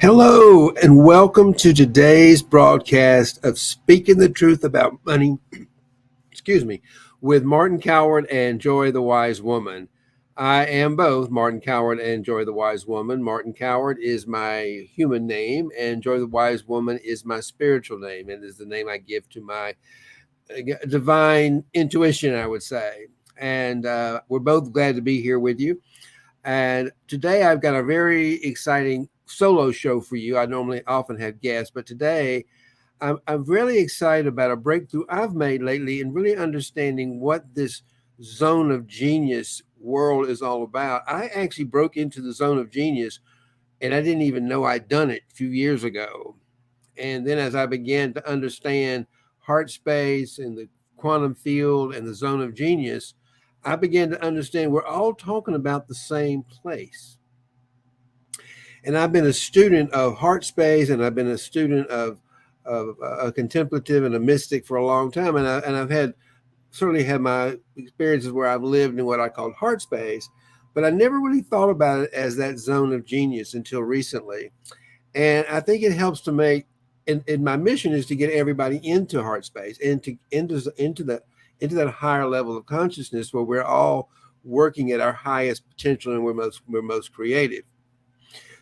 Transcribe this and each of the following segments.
Hello, and welcome to today's broadcast of Speaking the Truth About Money, excuse me, with Martin Coward and Joy the Wise Woman. I am both Martin Coward and Joy the Wise Woman. Martin Coward is my human name, and Joy the Wise Woman is my spiritual name, and is the name I give to my divine intuition, I would say. And we're both glad to be here with you. And today I've got a very exciting solo show for you. I normally often have guests, but today I'm really excited about a breakthrough I've made lately in really understanding what this zone of genius world is all about. I actually broke into the zone of genius and I didn't even know I'd done it a few years ago. And then as I began to understand heart space and the quantum field and the zone of genius, I began to understand we're all talking about the same place. And I've been a student of heart space, and I've been a student of a contemplative and a mystic for a long time, and I've had certainly had my experiences where I've lived in what I called heart space, but I never really thought about it as that zone of genius until recently. And I think it helps to make, and my mission is to get everybody into heart space, into that higher level of consciousness where we're all working at our highest potential and we're most creative.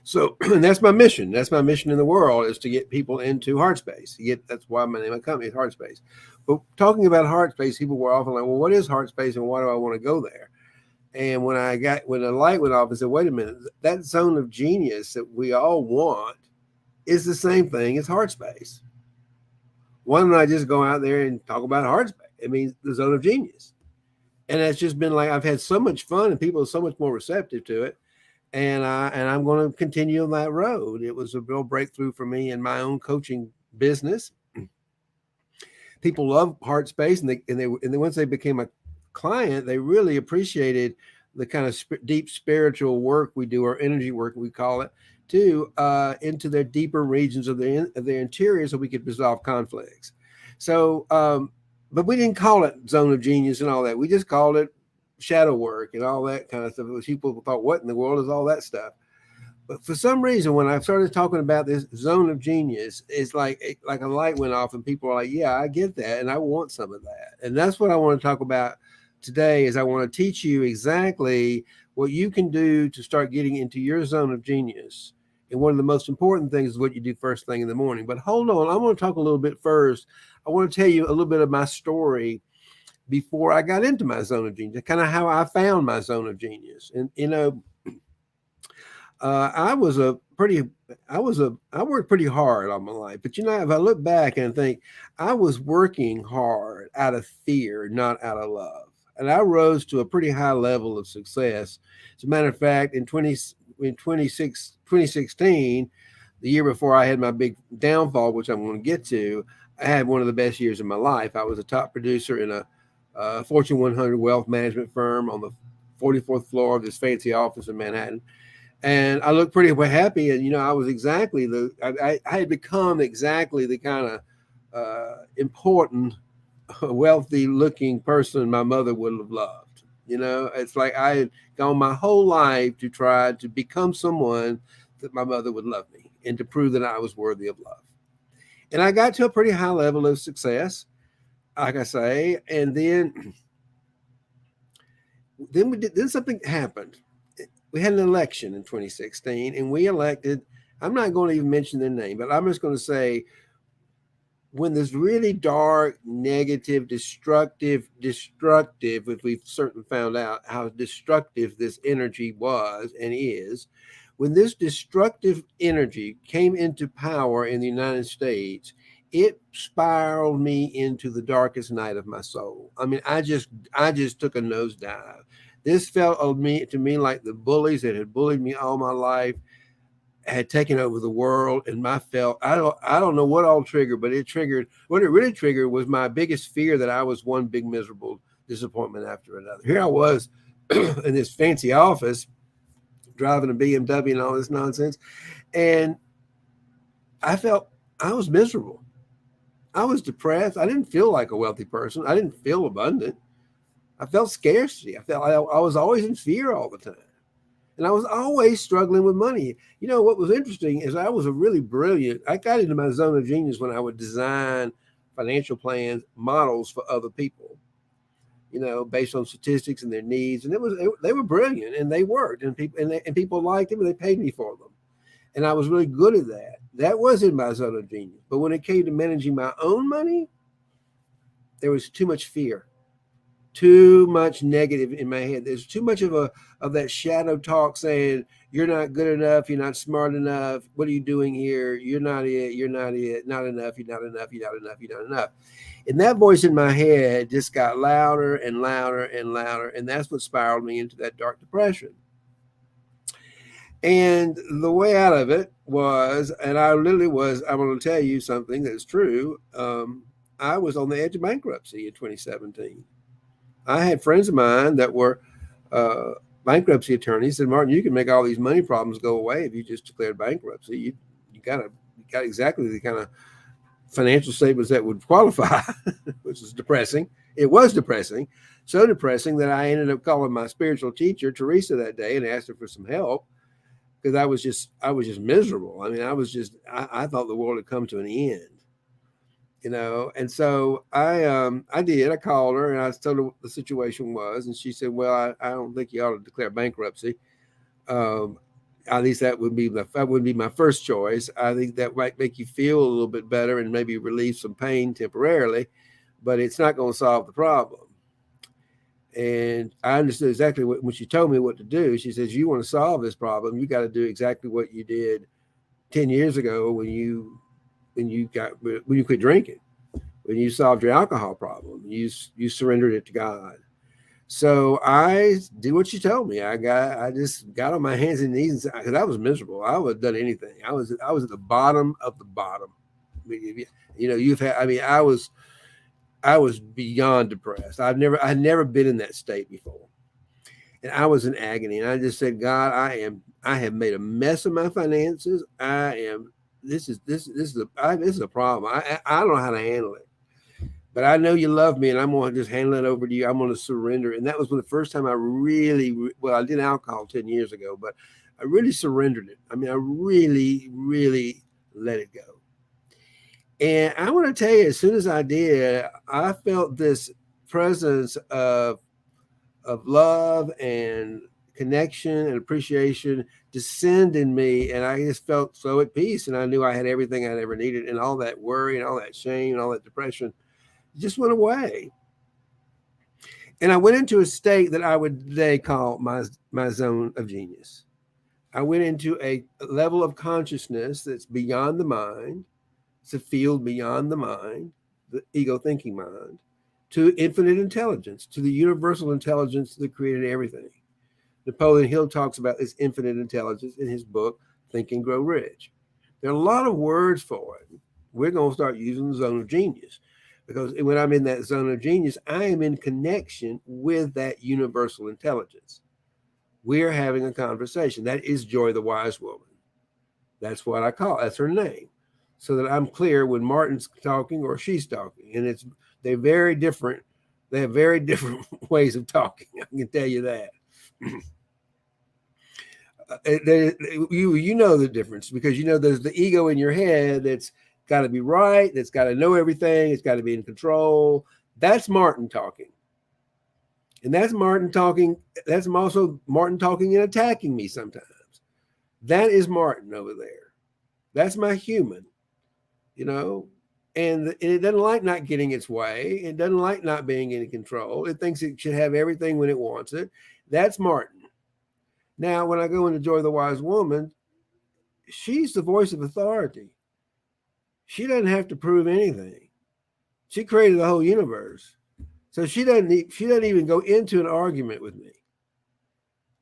So and that's my mission. That's my mission in the world, is to get people into heart space. That's why my name of my company is Heart Space. But talking about heart space, people were often like, well, what is heart space and why do I want to go there? And when the light went off, I said, wait a minute, that zone of genius that we all want is the same thing as heart space. Why don't I just go out there and talk about heart space? It means the zone of genius. And it's just been like, I've had so much fun and people are so much more receptive to it. And I'm going to continue on that road. It was a real breakthrough for me in my own coaching business. People love heart space, and they once they became a client, they really appreciated the kind of deep spiritual work we do, or energy work we call it, to into their deeper regions of their interior, so we could resolve conflicts. So, but we didn't call it zone of genius and all that. We just called it shadow work and all that kind of stuff. People thought, what in the world is all that stuff? But for some reason, when I started talking about this zone of genius, it's like a light went off and people are like, yeah, I get that. And I want some of that. And that's what I want to talk about today. Is I want to teach you exactly what you can do to start getting into your zone of genius. And one of the most important things is what you do first thing in the morning. But hold on, I want to talk a little bit first. I want to tell you a little bit of my story before I got into my zone of genius, kind of how I found my zone of genius. And, I worked pretty hard all my life, but if I look back and think, I was working hard out of fear, not out of love. And I rose to a pretty high level of success. As a matter of fact, in 2016, the year before I had my big downfall, which I'm going to get to, I had one of the best years of my life. I was a top producer in a Fortune 100 wealth management firm on the 44th floor of this fancy office in Manhattan. And I looked pretty happy. And, I was I had become exactly the kind of important, wealthy looking person my mother would have loved. It's like I had gone my whole life to try to become someone that my mother would love me and to prove that I was worthy of love. And I got to a pretty high level of success, like I say, and then something happened. We had an election in 2016, and we elected. I'm not going to even mention their name, but I'm just going to say, when this really dark, negative, destructive, if we've certainly found out how destructive this energy was and is, when this destructive energy came into power in the United States, it spiraled me into the darkest night of my soul. I mean, I just took a nosedive. This felt to me like the bullies that had bullied me all my life had taken over the world. And I don't know what all triggered, but what it really triggered was my biggest fear that I was one big miserable disappointment after another. Here I was in this fancy office, driving a BMW and all this nonsense. And I felt I was miserable. I was depressed. I didn't feel like a wealthy person. I didn't feel abundant. I felt scarcity. I was always in fear all the time. And I was always struggling with money. You know, what was interesting is I was a really brilliant, I got into my zone of genius when I would design financial plans, models for other people, based on statistics and their needs. And they were brilliant and they worked, and people liked them and they paid me for them. And I was really good at that. That was in my zone of genius. But when it came to managing my own money, there was too much fear, too much negative in my head. There's too much of that shadow talk saying you're not good enough, you're not smart enough. What are you doing here? You're not it. You're not it. Not enough. You're not enough. You're not enough. You're not enough. And that voice in my head just got louder and louder and louder, and that's what spiraled me into that dark depression. And the way out of it was, and I literally was, I'm going to tell you something that's true. I was on the edge of bankruptcy in 2017. I had friends of mine that were uh, bankruptcy attorneys said, Martin, you can make all these money problems go away if you just declared bankruptcy. You got exactly the kind of financial statements that would qualify, which is depressing. It was depressing, so depressing that I ended up calling my spiritual teacher, Teresa, that day and asked her for some help because I was just miserable. I mean, I thought the world had come to an end. And so I called her and I told her what the situation was, and she said, well, I don't think you ought to declare bankruptcy. um, at least that would be my first choice. I think that might make you feel a little bit better and maybe relieve some pain temporarily, but it's not going to solve the problem. And I understood exactly when she told me what to do. She says, you want to solve this problem, you got to do exactly what you did 10 years ago when you quit drinking, when you solved your alcohol problem, you surrendered it to God. So I did what she told me. I just got on my hands and knees because I was miserable. I would have done anything. I was at the bottom of the bottom. I mean, you've had. I mean, I was beyond depressed. I'd never been in that state before, and I was in agony. And I just said, God, I have made a mess of my finances. I am. This is a problem. I don't know how to handle it. But I know you love me, and I'm going to just handle it over to you. I'm going to surrender. And that was when the first time I really, well, I did alcohol 10 years ago, but I really surrendered it. I mean, I really, really let it go. And I want to tell you, as soon as I did, I felt this presence of love and connection and appreciation descend in me. And I just felt so at peace. And I knew I had everything I'd ever needed. And all that worry and all that shame and all that depression just went away. And I went into a state that I would today call my zone of genius. I went into a level of consciousness that's beyond the mind. It's a field beyond the mind, the ego thinking mind, to infinite intelligence, to the universal intelligence that created everything. Napoleon Hill talks about this infinite intelligence in his book, Think and Grow Rich. There are a lot of words for it. We're going to start using the zone of genius because when I'm in that zone of genius, I am in connection with that universal intelligence. We're having a conversation. That is Joy the Wise Woman. That's what I call it. That's her name. So that I'm clear when Martin's talking or she's talking. And they're very different. They have very different ways of talking. I can tell you that. You know the difference because there's the ego in your head that's got to be right, that's got to know everything, it's got to be in control. That's Martin talking. And that's Martin talking. That's also Martin talking and attacking me sometimes. That is Martin over there. That's my human, you know. And it doesn't like not getting its way. It doesn't like not being in control. It thinks it should have everything when it wants it. That's Martin. Now, when I go into Joy the Wise Woman, she's the voice of authority. She doesn't have to prove anything. She created the whole universe. So she doesn't even go into an argument with me.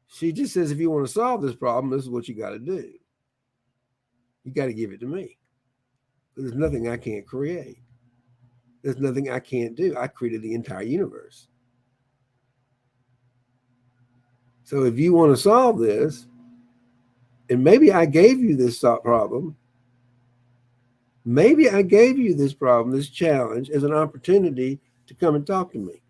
She just says, if you want to solve this problem, this is what you got to do. You got to give it to me. There's nothing I can't create. There's nothing I can't do. I created the entire universe. So if you want to solve this, and maybe I gave you this problem, maybe I gave you this problem, this challenge, as an opportunity to come and talk to me.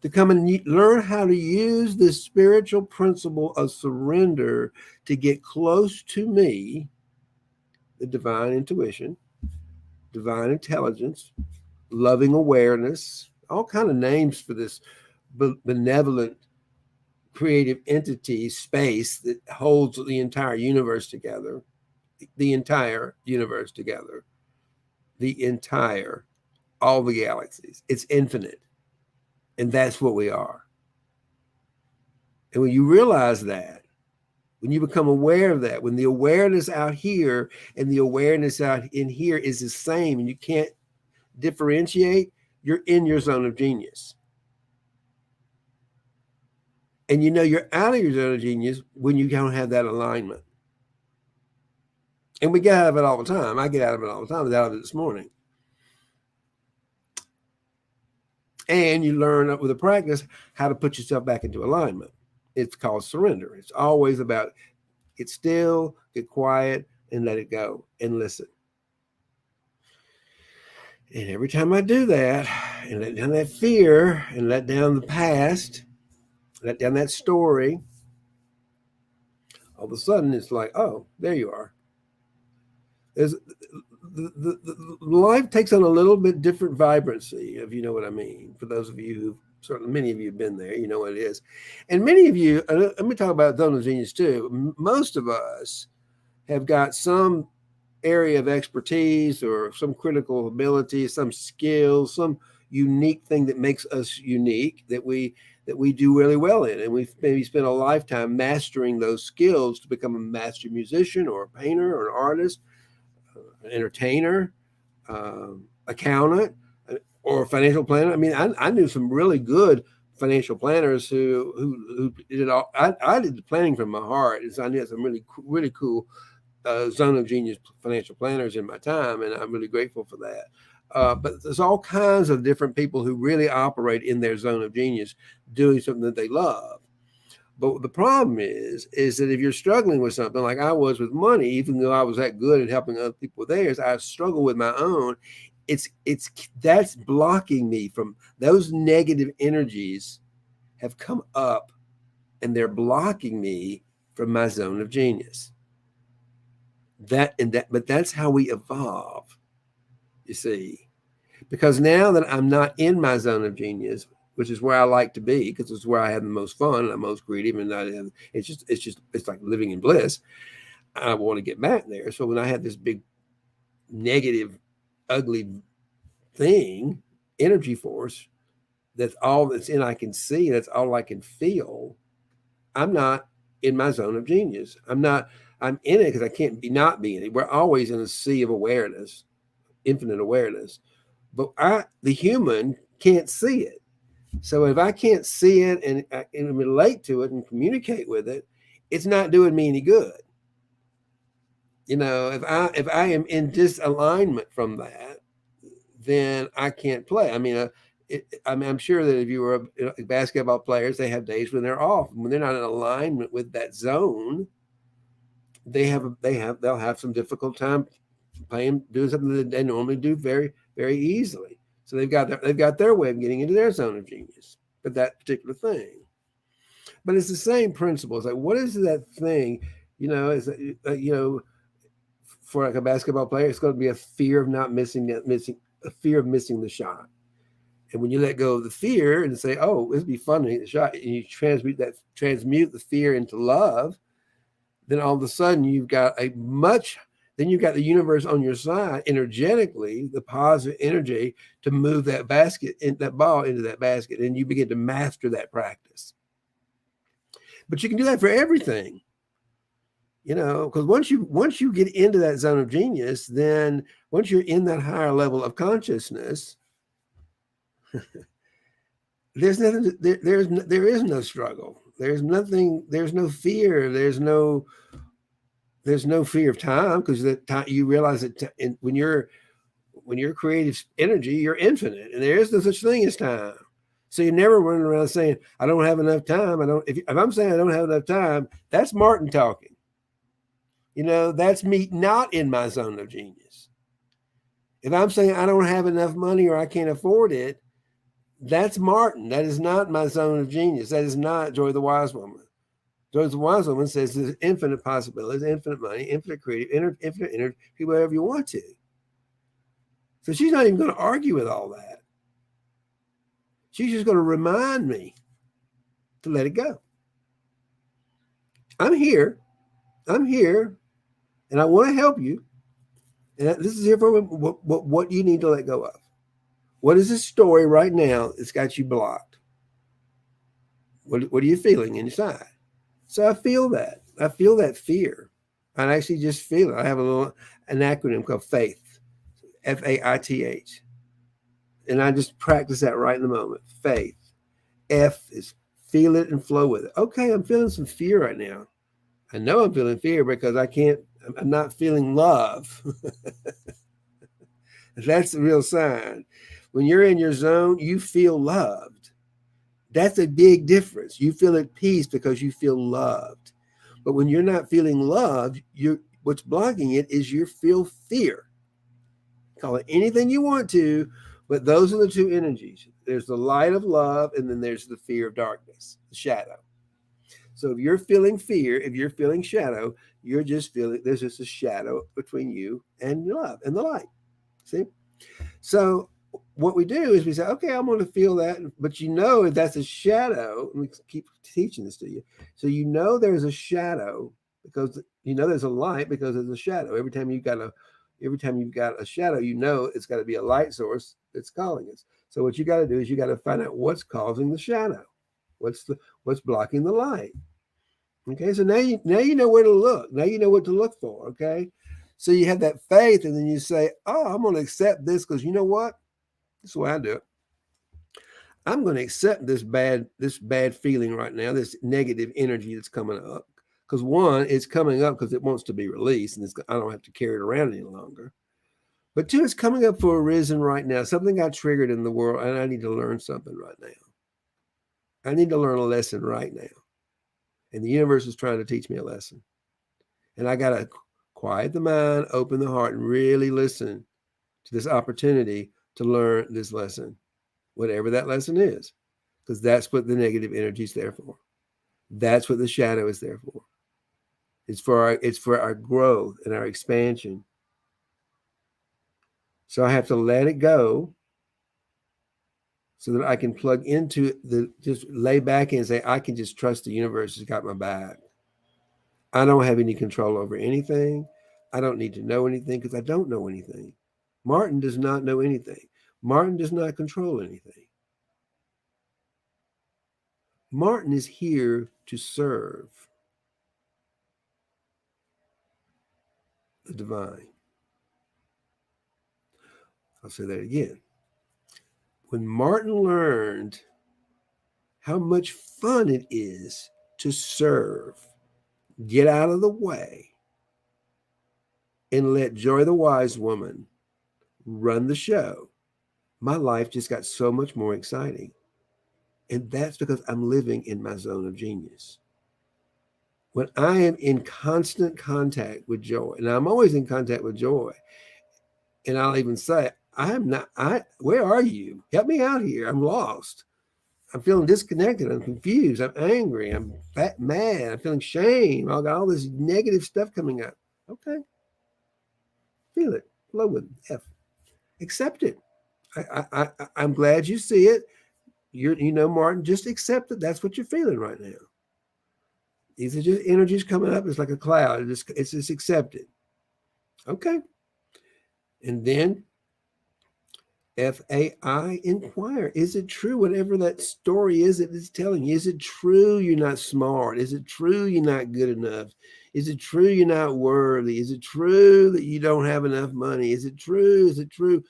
to come and learn how to use this spiritual principle of surrender to get close to me, the divine intuition, divine intelligence, loving awareness, all kind of names for this benevolent creative entity space that holds the entire universe together, the entire universe together, the entire, all the galaxies. It's infinite. And that's what we are. And when you realize that, when you become aware of that, when the awareness out here and the awareness out in here is the same and you can't differentiate, you're in your zone of genius. And you know you're out of your zone of genius when you don't have that alignment. And we get out of it all the time. I get out of it all the time. I was out of it this morning. And you learn with the practice how to put yourself back into alignment. It's called surrender. It's always about get still, get quiet, and let it go and listen. And every time I do that and let down that fear and let down the past, let down that story, all of a sudden it's like, oh, there you are. There's, the life takes on a little bit different vibrancy, if you know what I mean. For those of you who, certainly many of you have been there, you know what it is. And many of you, let me talk about zone of genius too. Most of us have got some area of expertise or some critical ability, some skill, some unique thing that makes us unique that we do really well in. And we've maybe spent a lifetime mastering those skills to become a master musician or a painter or an artist, an entertainer, accountant, or a financial planner. I mean, I knew some really good financial planners who did it all. I did the planning from my heart, and so I knew some really cool zone of genius financial planners in my time, and I'm really grateful for that. But there's all kinds of different people who really operate in their zone of genius, doing something that they love. But the problem is that if you're struggling with something like I was with money, even though I was that good at helping other people with theirs, I struggle with my own. That's blocking me from those negative energies have come up, and they're blocking me from my zone of genius. But that's how we evolve, you see, because now that I'm not in my zone of genius, which is where I like to be, because it's where I have the most fun and I'm most creative, and it's like living in bliss. I want to get back there. So when I have this big negative, ugly thing, energy force, that's all that's in, I can see, that's all I can feel, I'm not in my zone of genius. I'm in it because I can't not be in it. We're always in a sea of awareness, infinite awareness. But the human, can't see it. So if I can't see it and relate to it and communicate with it, it's not doing me any good. You know, if I am in disalignment from that, then I can't play. I mean, I'm sure that if you were basketball players, they have days when they're off. When they're not in alignment with that zone, they'll have some difficult time doing something that they normally do very, very easily. So they've got their way of getting into their zone of genius for that particular thing. But it's the same principle. It's like, what is that thing? You know, for like a basketball player, it's going to be a fear of a fear of missing the shot. And when you let go of the fear and say, "Oh, it'd be fun to hit the shot," and you transmute the fear into love, then all of a sudden you've got then you've got the universe on your side energetically, the positive energy to move that ball into that basket, and you begin to master that practice. But you can do that for everything, you know, because once you get into that zone of genius, then once you're in that higher level of consciousness, there is no struggle. There's nothing. There's no fear. There's no fear of time, because that time you realize that when you're creative energy, you're infinite, and there is no such thing as time. So you're never running around saying, "I don't have enough time." If I'm saying I don't have enough time, that's Martin talking. You know, that's me not in my zone of genius. If I'm saying I don't have enough money or I can't afford it, That's Martin. That is not my zone of genius. That is not Joy the Wise Woman. Joy the Wise Woman says there's infinite possibilities, infinite money, infinite creative, infinite energy, whatever you want to. So she's not even going to argue with all that. She's just going to remind me to let it go. I'm here. I'm here, and I want to help you. And this is here for what you need to let go of. What is this story right now that's got you blocked? What are you feeling inside? So I feel that. I feel that fear. I actually just feel it. I have an acronym called FAITH, FAITH. And I just practice that right in the moment. Faith. F is feel it and flow with it. Okay, I'm feeling some fear right now. I know I'm feeling fear because I'm not feeling love. That's the real sign. When you're in your zone, you feel loved. That's a big difference. You feel at peace because you feel loved. But when you're not feeling loved, what's blocking it is you feel fear. Call it anything you want to, but those are the two energies. There's the light of love, and then there's the fear of darkness, the shadow. So if you're feeling fear, if you're feeling shadow, you're just feeling there's just a shadow between you and love and the light. See? So what we do is we say, okay, I'm going to feel that, but if that's a shadow, we keep teaching this to you. So there's a shadow because there's a light because there's a shadow. Every time you've got a shadow, it's got to be a light source that's calling us. So what you got to do is you got to find out what's causing the shadow, what's blocking the light. Okay, so now you know where to look. Now you know what to look for. Okay, so you have that faith, and then you say, "Oh, I'm going to accept this because you know what? This is the way I do it. I'm going to accept this bad feeling right now, this negative energy that's coming up. Because one, it's coming up because it wants to be released, and I don't have to carry it around any longer. But two, it's coming up for a reason right now. Something got triggered in the world, and I need to learn something right now. I need to learn a lesson right now. And the universe is trying to teach me a lesson. And I got to quiet the mind, open the heart, and really listen to this opportunity to learn this lesson, whatever that lesson is, because that's what the negative energy is there for. That's what the shadow is there for. It's for our growth and our expansion. So I have to let it go so that I can plug into just lay back and say, I can just trust the universe has got my back. I don't have any control over anything. I don't need to know anything because I don't know anything. Martin does not know anything. Martin does not control anything. Martin is here to serve the divine. I'll say that again. When Martin learned how much fun it is to serve, get out of the way, and let Joy the Wise Woman run the show, my life just got so much more exciting. And that's because I'm living in my zone of genius. When I am in constant contact with joy, and I'm always in contact with joy, and I'll even say, where are you? Help me out here. I'm lost. I'm feeling disconnected. I'm confused. I'm angry. I'm mad. I'm feeling shame. I've got all this negative stuff coming up. Okay. Feel it. Flow with it. F. Accept it. I'm glad you see it. Martin, just accept it. That's what you're feeling right now. These are just energies coming up. It's like a cloud. It's just accepted. Okay. And then FAI, inquire. Is it true? Whatever that story is that it's telling you, is it true you're not smart? Is it true you're not good enough? Is it true you're not worthy? Is it true that you don't have enough money? Is it true? Is it true?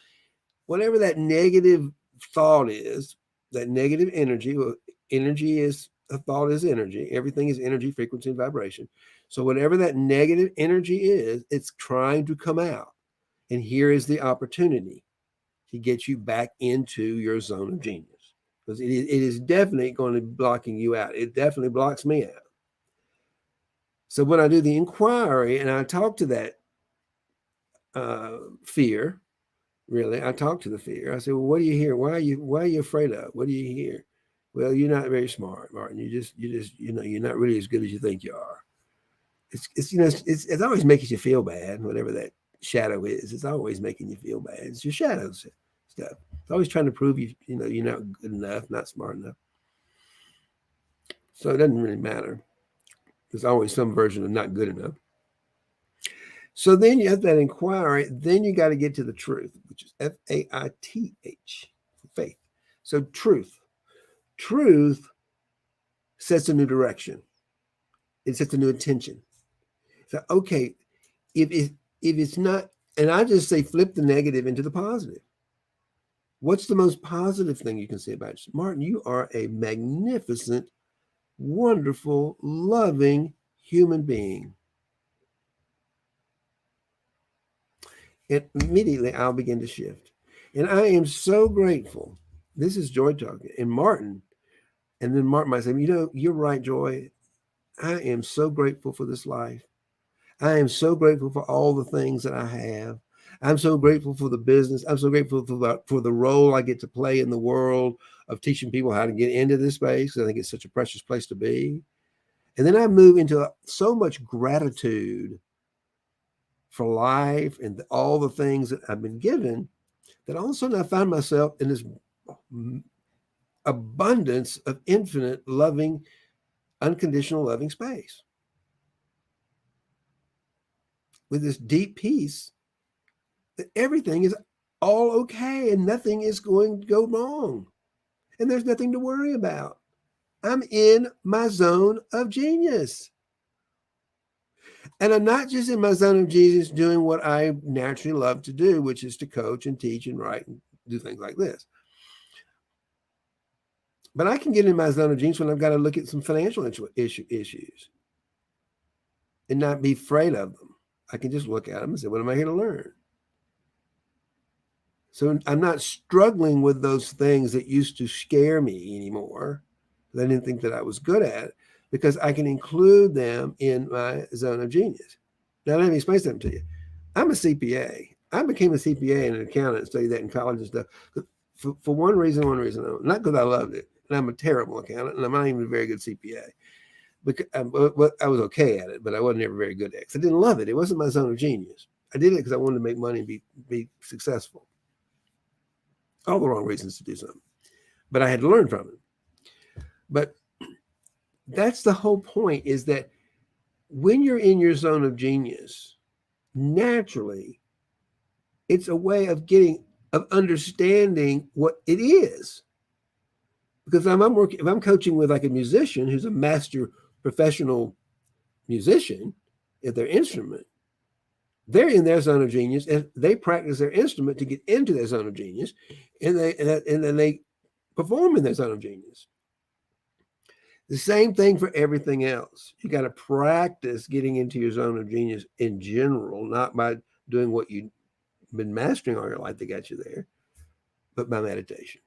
Whatever that negative thought is, that negative energy, energy is a thought is energy. Everything is energy, frequency, and vibration. So whatever that negative energy is, it's trying to come out. And here is the opportunity to get you back into your zone of genius. Because it is definitely going to be blocking you out. It definitely blocks me out. So when I do the inquiry and I talk to that fear, Really, I talk to the fear. I say, well, what do you hear? Why are you afraid of? What do you hear? Well, you're not very smart, Martin. You're not really as good as you think you are. It's always making you feel bad, whatever that shadow is. It's always making you feel bad. It's your shadow stuff. It's always trying to prove you're not good enough, not smart enough. So it doesn't really matter. There's always some version of not good enough. So then you have that inquiry. Then you got to get to the truth, which is faith, faith. So truth sets a new direction. It sets a new intention. So okay, if it, if it's not, and I just say flip the negative into the positive. What's the most positive thing you can say about you? Martin, you are a magnificent, wonderful, loving human being. And immediately I'll begin to shift. And I am so grateful. This is Joy talking. And Martin, and then Martin might say, you're right, Joy. I am so grateful for this life. I am so grateful for all the things that I have. I'm so grateful for the business. I'm so grateful for the role I get to play in the world of teaching people how to get into this space. I think it's such a precious place to be. And then I move into so much gratitude for life and all the things that I've been given that all of a sudden I find myself in this abundance of infinite loving, unconditional loving space with this deep peace that everything is all okay and nothing is going to go wrong. And there's nothing to worry about. I'm in my zone of genius. And I'm not just in my zone of genius doing what I naturally love to do, which is to coach and teach and write and do things like this. But I can get in my zone of genius when I've got to look at some financial issues and not be afraid of them. I can just look at them and say, what am I here to learn? So I'm not struggling with those things that used to scare me anymore. I didn't think that I was good at, because I can include them in my zone of genius. Now, let me explain something to you. I'm a CPA. I became a CPA and an accountant and studied that in college and stuff. For one reason only, not because I loved it. And I'm a terrible accountant, and I'm not even a very good CPA. Because I was okay at it, but I wasn't ever very good at it. I didn't love it. It wasn't my zone of genius. I did it because I wanted to make money and be successful. All the wrong reasons to do something. But I had to learn from it. But that's the whole point, is that when you're in your zone of genius, naturally, it's a way of understanding what it is. Because if I'm coaching with like a musician who's a master professional musician at their instrument, they're in their zone of genius and they practice their instrument to get into their zone of genius, and then they perform in their zone of genius. The same thing for everything else. You got to practice getting into your zone of genius in general, not by doing what you've been mastering all your life that got you there, but by meditation.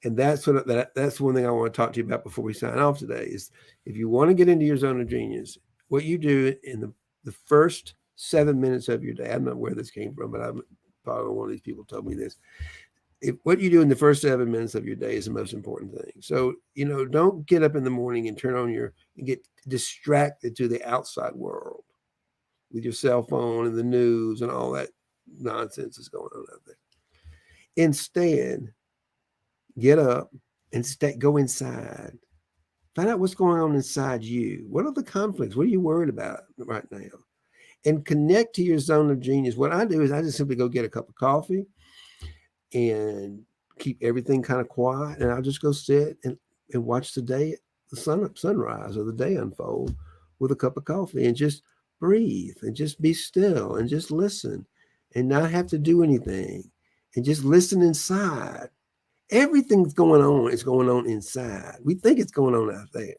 And that's one thing I want to talk to you about before we sign off today is, if you want to get into your zone of genius, what you do in the first 7 minutes of your day. I don't know where this came from, but I'm probably one of these people told me this. What you do in the first 7 minutes of your day is the most important thing. So, don't get up in the morning and and get distracted to the outside world with your cell phone and the news and all that nonsense that's going on out there. Instead, get up and go inside. Find out what's going on inside you. What are the conflicts? What are you worried about right now? And connect to your zone of genius. What I do is I just simply go get a cup of coffee and keep everything kind of quiet, and I'll just go sit and watch the sunrise or the day unfold with a cup of coffee, and just breathe and just be still and just listen and not have to do anything and just listen inside. Everything's going on is going on inside. We think it's going on out there.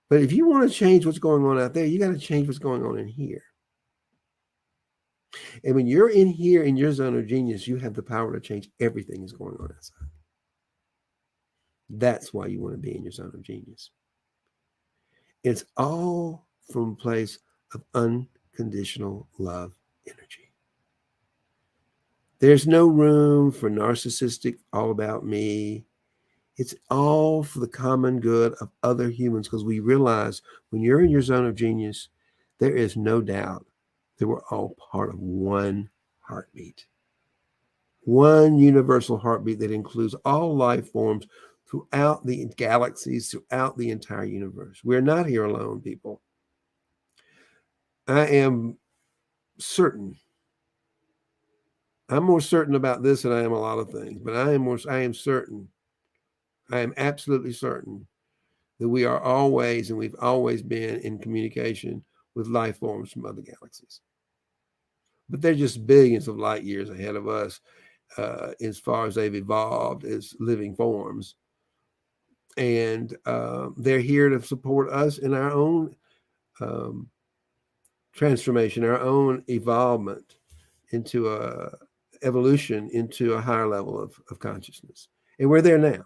But if you want to change what's going on out there, you got to change what's going on in here. And when you're in here in your zone of genius, you have the power to change everything that's going on outside. That's why you want to be in your zone of genius. It's all from a place of unconditional love energy. There's no room for narcissistic, all about me. It's all for the common good of other humans, because we realize when you're in your zone of genius, there is no doubt that we're all part of one heartbeat, one universal heartbeat that includes all life forms throughout the galaxies, throughout the entire universe. We're not here alone, people. I am certain. I'm more certain about this than I am a lot of things, but I am certain. I am absolutely certain that we are always, and we've always been, in communication with life forms from other galaxies. But they're just billions of light years ahead of us, as far as they've evolved as living forms. And they're here to support us in our own um, transformation, our own evolvement into a evolution into a higher level of consciousness. And we're there now.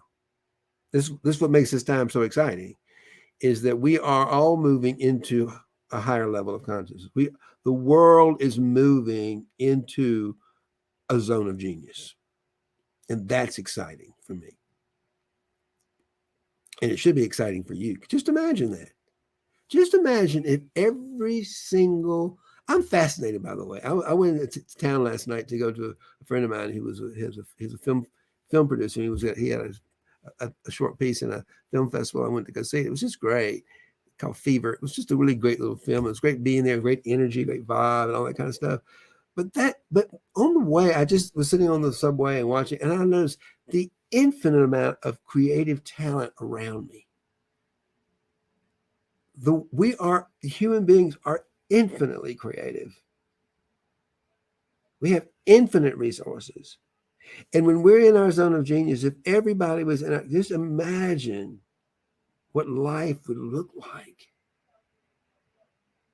This is what makes this time so exciting, is that we are all moving into a higher level of consciousness. The world is moving into a zone of genius. And that's exciting for me. And it should be exciting for you. Just imagine that. Just imagine if every single, I'm fascinated, by the way. I went to town last night to go to a friend of mine who was he's a film producer. He had a short piece in a film festival. I went to go see it. It was just great, called Fever. It was just a really great little film. It was great being there, great energy, great vibe, and all that kind of stuff. But on the way, I just was sitting on the subway and watching, and I noticed the infinite amount of creative talent around me. The human beings are infinitely creative. We have infinite resources. And when we're in our zone of genius, if everybody was in our, just imagine what life would look like.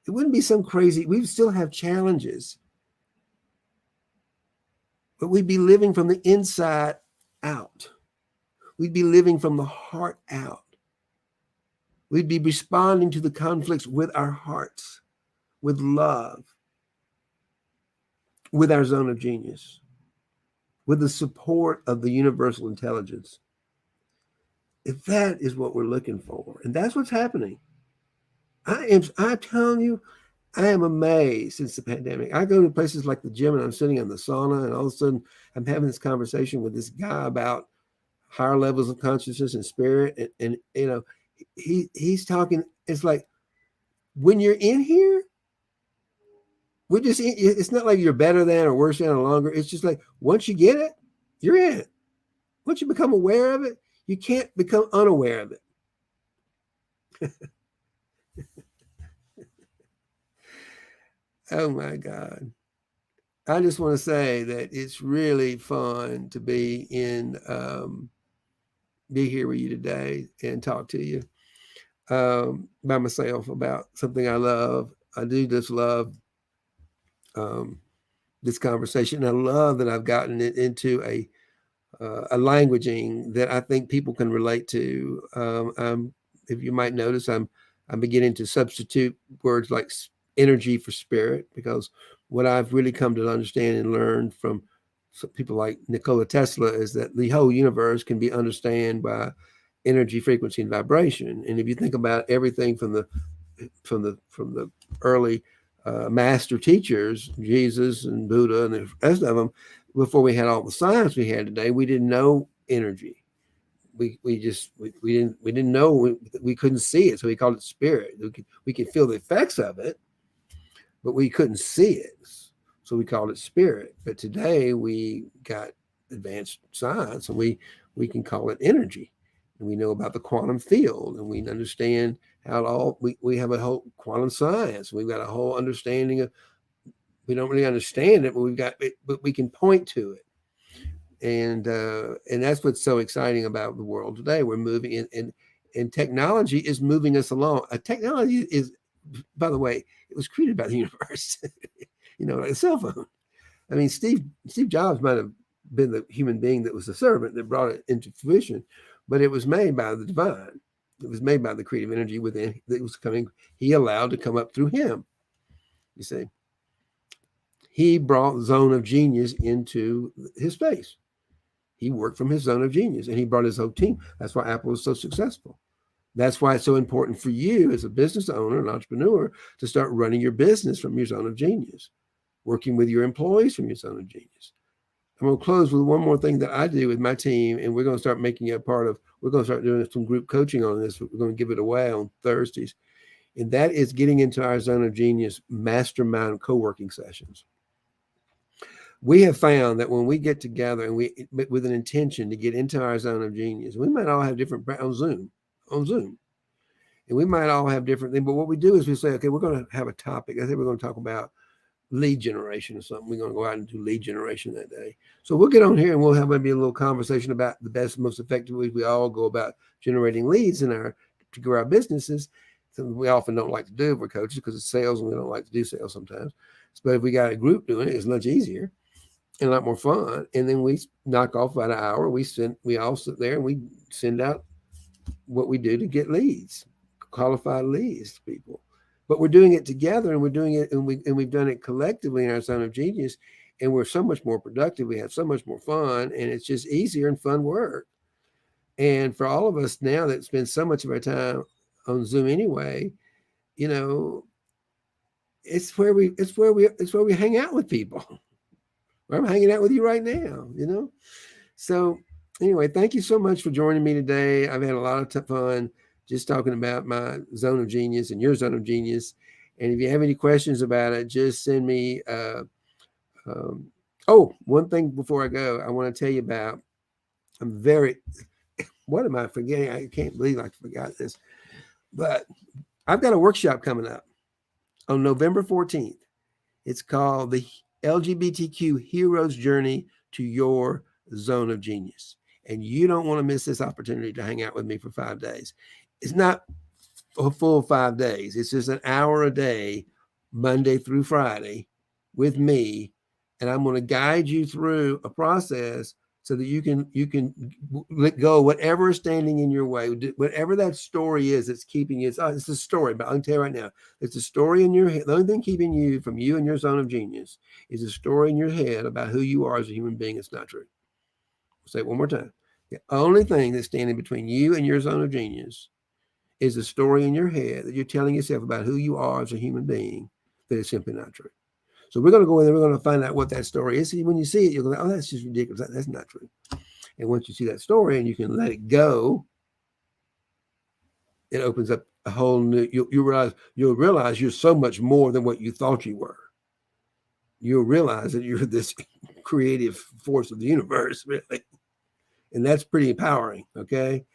It wouldn't be some crazy, we'd still have challenges, but we'd be living from the inside out. We'd be living from the heart out. We'd be responding to the conflicts with our hearts, with love, with our zone of genius, with the support of the universal intelligence. If that is what we're looking for, and that's what's happening. I'm telling you, I am amazed since the pandemic. I go to places like the gym and I'm sitting in the sauna, and all of a sudden I'm having this conversation with this guy about higher levels of consciousness and spirit. And you know, he's talking, it's like, when you're in here, it's not like you're better than or worse than or longer. It's just like, once you get it, you're in it. Once you become aware of it, you can't become unaware of it. Oh my God. I just want to say that it's really fun to be be here with you today and talk to you by myself about something I love. I do just love um, this conversation. I love that I've gotten it into a languaging that I think people can relate to. If you might notice, I'm beginning to substitute words like energy for spirit, because what I've really come to understand and learn from people like Nikola Tesla is that the whole universe can be understood by energy, frequency, and vibration. And if you think about everything from the early master teachers, Jesus and Buddha and the rest of them, before we had all the science we had today, we didn't know energy. We didn't know, we couldn't see it, so we called it spirit. We could feel the effects of it, but we couldn't see it, so we called it spirit. But today we got advanced science, and we can call it energy, and we know about the quantum field, and we understand how it all. We have a whole quantum science. We've got a whole understanding of. We don't really understand it, but we've got it, but we can point to it. And that's what's so exciting about the world today. We're moving in, and technology is moving us along. Technology is, by the way, it was created by the universe. Like a cell phone. I mean, Steve Jobs might have been the human being that was the servant that brought it into fruition, but it was made by the divine. It was made by the creative energy within that was coming. He allowed to come up through him. You see. he brought zone of genius into his space. He worked from his zone of genius and he brought his whole team. That's why Apple was so successful. That's why it's so important for you as a business owner, an entrepreneur, to start running your business from your zone of genius, working with your employees from your zone of genius. I'm going to close with one more thing that I do with my team, and we're going to start making it a part of, we're going to start doing some group coaching on this. We're going to give it away on Thursdays. And that is getting into our zone of genius mastermind co-working sessions. We have found that when we get together and we, with an intention to get into our zone of genius, we might all have different on Zoom. And we might all have different things, but what we do is we say, okay, we're going to have a topic. I think we're going to talk about lead generation or something. We're going to go out and do lead generation that day. So we'll get on here and we'll have maybe a little conversation about the best, most effective ways we all go about generating leads to grow our businesses. Something we often don't like to do if we're coaches because it's sales and we don't like to do sales sometimes. But if we got a group doing it, it's much easier and a lot more fun. And then we knock off about an hour. We all sit there and we send out what we do to get leads, qualified leads to people. But we're doing it together, and we're doing it, and we've done it collectively in our zone of genius, and we're so much more productive. We have so much more fun, and it's just easier and fun work. And for all of us now that spend so much of our time on Zoom anyway, you know, it's where we hang out with people. I'm hanging out with you right now, you know. So anyway, thank you so much for joining me today. I've had a lot of fun just talking about my zone of genius and your zone of genius. And if you have any questions about it, just send me. One thing before I go, I want to tell you about. What am I forgetting? I can't believe I forgot this. But I've got a workshop coming up on November 14th. It's called the LGBTQ Hero's Journey to Your Zone of Genius. And you don't want to miss this opportunity to hang out with me for 5 days. It's not a full 5 days. It's just an hour a day, Monday through Friday with me. And I'm going to guide you through a process so that you can let go whatever is standing in your way, whatever that story is that's keeping you. It's a story, but I can tell you right now, it's a story in your head. The only thing keeping you from you and your zone of genius is a story in your head about who you are as a human being. It's not true. I'll say it one more time. The only thing that's standing between you and your zone of genius is a story in your head that you're telling yourself about who you are as a human being that is simply not true. So we're going to go in there. We're going to find out what that story is. See, when you see it, you'll go, oh, that's just ridiculous. That's not true. And once you see that story and you can let it go, it opens up a whole new. You'll realize you're so much more than what you thought you were. You'll realize that you're this creative force of the universe, really, and that's pretty empowering. Okay.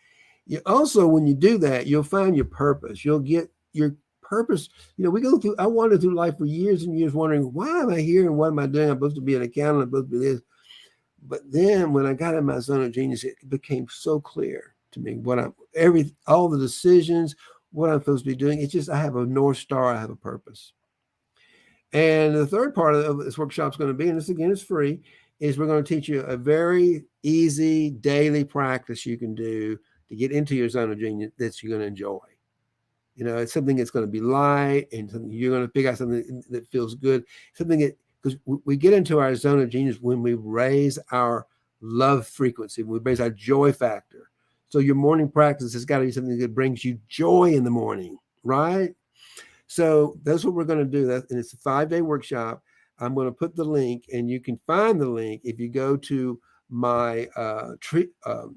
You also, when you do that, you'll find your purpose. You'll get your purpose. I wandered through life for years and years wondering, why am I here and what am I doing? I'm supposed to be an accountant. I'm supposed to be this. But then when I got in my zone of genius, it became so clear to me all the decisions, what I'm supposed to be doing. It's just, I have a North Star. I have a purpose. And the third part of this workshop is going to be, and this again is free, is we're going to teach you a very easy daily practice you can do to get into your zone of genius that you're going to enjoy. It's something that's going to be light and something you're going to pick out something that feels good. Something that, because we get into our zone of genius when we raise our love frequency, when we raise our joy factor. So your morning practice has got to be something that brings you joy in the morning, right? So that's what we're going to do. And it's a 5-day workshop. I'm going to put the link, and you can find the link if you go to my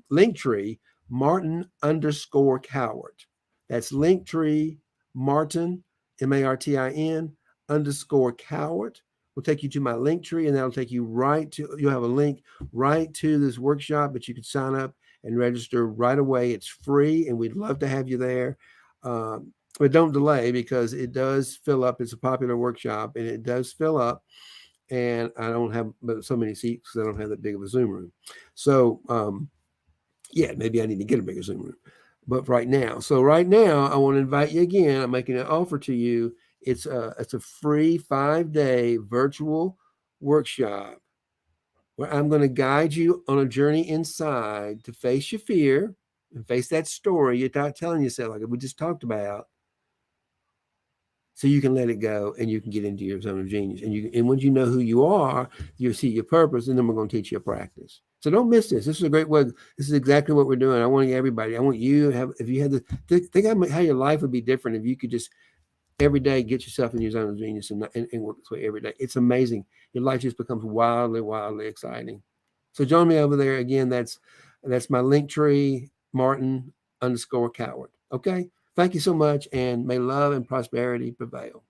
link tree, Martin_Coward. That's Linktree, Martin, Martin _Coward. Will take you to my Linktree, and that'll take you you'll have a link right to this workshop, but you can sign up and register right away. It's free, and we'd love to have you there. But don't delay, because it does fill up. It's a popular workshop, and it does fill up. And I don't have so many seats because I don't have that big of a Zoom room. So, maybe I need to get a bigger Zoom room. But right now, I want to invite you again. I'm making an offer to you. It's a free 5-day virtual workshop where I'm going to guide you on a journey inside to face your fear and face that story you're not telling yourself, like we just talked about, so you can let it go and you can get into your zone of genius. And once you know who you are, you'll see your purpose, and then we're going to teach you a practice. So don't miss this. This is a great way. This is exactly what we're doing. I want everybody. I want you to have. If you had to think how your life would be different if you could just every day get yourself in your zone of genius and work this way every day. It's amazing. Your life just becomes wildly, wildly exciting. So join me over there again. That's my link tree, Martin _Coward. Okay. Thank you so much, and may love and prosperity prevail.